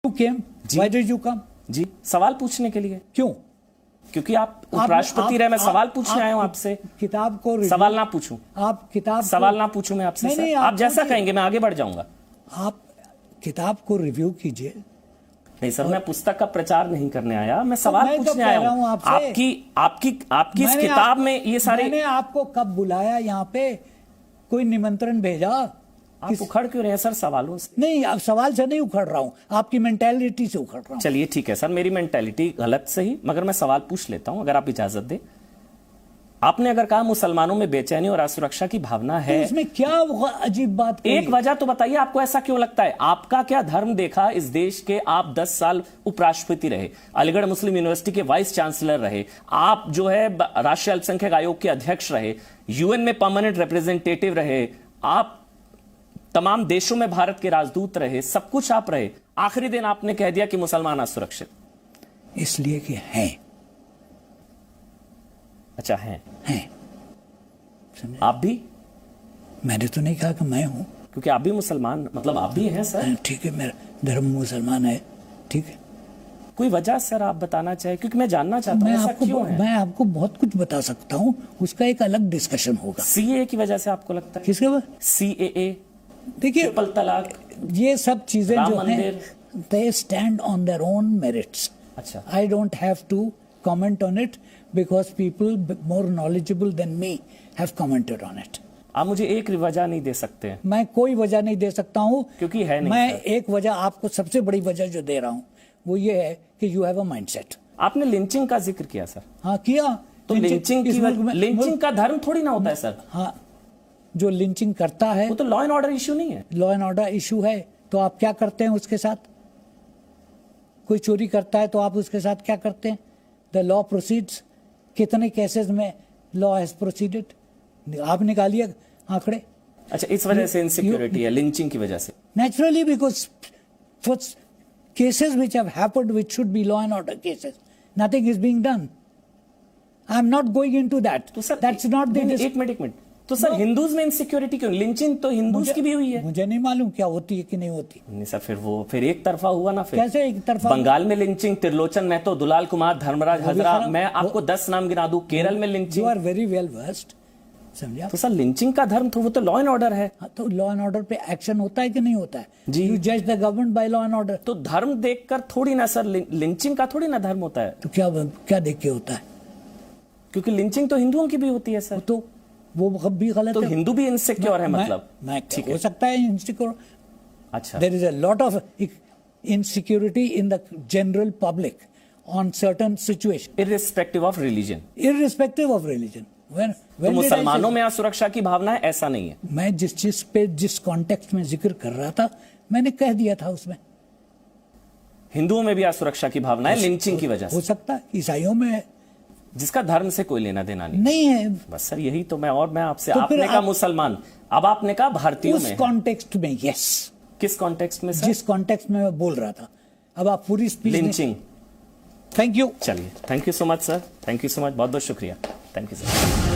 You came? Why did you come? जी, सवाल पूछने के लिए। क्यों? क्योंकि आप उपराष्ट्रपति रहे, मैं सवाल पूछने आया हूं आपसे। किताब को सवाल ना पूछूं? आप किताब सवाल ना पूछूं मैं आपसे? नहीं, आप जैसा कहेंगे मैं आगे बढ़ जाऊंगा। आप किताब को रिव्यू कीजिए। नहीं सर, मैं पुस्तक का प्रचार नहीं करने आया, मैं सवाल पूछने आया हूं आपकी इस किताब में ये सारे। मैंने आपको कब बुलाया यहाँ पे? कोई निमंत्रण भेजा? आप उखड़ क्यों रहे हैं सर सवालों से? नहीं, अब सवाल से नहीं उखड़ रहा हूं, आपकी मेंटालिटी से उखड़ रहा हूं। चलिए ठीक है सर, मेरी मेंटालिटी गलत सही, मगर मैं सवाल पूछ लेता हूं अगर आप इजाजत दें। आपने अगर कहा मुसलमानों में बेचैनी और असुरक्षा की भावना है, तो इसमें क्या अजीब बात? एक वजह तो बताइए, आपको ऐसा क्यों लगता है? आपका क्या धर्म देखा इस देश के? आप 10 साल उपराष्ट्रपति रहे, अलीगढ़ मुस्लिम यूनिवर्सिटी के वाइस चांसलर रहे, आप जो है राष्ट्रीय अल्पसंख्यक आयोग के अध्यक्ष रहे, यूएन में परमानेंट रिप्रेजेंटेटिव रहे, आप तमाम देशों में भारत के राजदूत रहे, सब कुछ आप रहे। आखिरी दिन आपने कह दिया कि मुसलमान असुरक्षित, इसलिए कि हैं। अच्छा हैं? आप भी? मैंने तो नहीं कहा कि मैं हूं, क्योंकि आप भी मुसलमान, मतलब आप भी हैं सर। ठीक है, मेरा धर्म मुसलमान है, ठीक है। कोई वजह सर आप बताना चाहे? क्योंकि मैं जानना चाहता हूं ऐसा क्यों है। मैं आपको बहुत कुछ बता सकता हूं, उसका एक अलग डिस्कशन होगा। सीएए की वजह से आपको लगता है? किसके बाद? सीएए, देखिए, ट्रिपल तलाक, ये सब चीजें जो हैं, they stand on their own merits. अच्छा, I don't have to comment on it because people more knowledgeable than me have commented on it. आप मुझे एक वजह नहीं दे सकते? मैं कोई वजह नहीं दे सकता हूं, क्योंकि है नहीं। मैं एक वजह आपको, सबसे बड़ी वजह जो दे रहा हूं वो ये है कि you have a mindset. आपने लिंचिंग का जिक्र किया सर। हाँ, किया। तो लिंचिंग का धर्म थोड़ी ना होता है सर। हाँ, जो लिंचिंग करता है वो तो लॉ एंड ऑर्डर इश्यू नहीं है। लॉ एंड ऑर्डर इशू है, तो आप क्या करते हैं उसके साथ? कोई चोरी करता है तो आप उसके साथ क्या करते हैं? The law proceeds. कितने केसेस में लॉ हैज प्रोसीडेड? आप निकालिए आंकड़े। अच्छा, इस वजह से इनसिक्योरिटी है, लिंचिंग की वजह से? Naturally, because for cases which have happened which should be law and order cases, nothing is being done. I am not going into that. तो सर दैट्स नॉट द। एक मिनट। तो sir Hindus में insecurity क्यों? Lynching तो Hindus की भी हुई है। मुझे नहीं मालूम क्या होती है कि नहीं होती। नहीं सर, फिर एक तरफा हुआ ना। फिर कैसे एक तरफा? बंगाल में लिंचिंग, त्रिलोचन महतो, दुलाल कुमार, धर्मराज हजरा, मैं आपको 10 नाम गिना दूं। केरल में lynching. You are very well versed, समझा? तो सर लिंचिंग का धर्म तो वो तो लॉ एंड ऑर्डर है। हाँ, तो लॉ एंड ऑर्डर पे एक्शन होता है कि नहीं होता है? जी। यू जज the government by law and order. तो धर्म देखकर थोड़ी ना सर, लिंचिंग का थोड़ी ना धर्म होता है। तो क्या देख के होता है? क्योंकि लिंचिंग तो हिंदुओं की भी होती है सर। तो वो भी गलत तो है। हिंदू भी इनसिक्योर है मतलब? ठीक हो सकता है इनसिक्योर। अच्छा, there is a lot of insecurity in the general public on certain situation, irrespective of religion. Irrespective of religion. तो मुसलमानों में असुरक्षा की भावना है, ऐसा नहीं है? मैं जिस चीज पे, जिस कॉन्टेक्स्ट में जिक्र कर रहा था, मैंने कह दिया था उसमें। हिंदुओं में भी असुरक्षा की भावना है लिंचिंग की वजह से? हो सकता है, ईसाइयों में है, जिसका धर्म से कोई लेना देना नहीं है। बस सर यही तो मैं आपसे, तो आपने कहा मुसलमान, अब आपने कहा भारतीयों में। उस कॉन्टेक्स्ट में, यस। किस कॉन्टेक्स्ट में सर? जिस कॉन्टेक्स्ट में मैं बोल रहा था। अब आप पूरी स्पीच लिंचिंग। Thank you. चलिए, thank you so much sir, thank you so much, बहुत बहुत शुक्रिया, थैंक यू सर।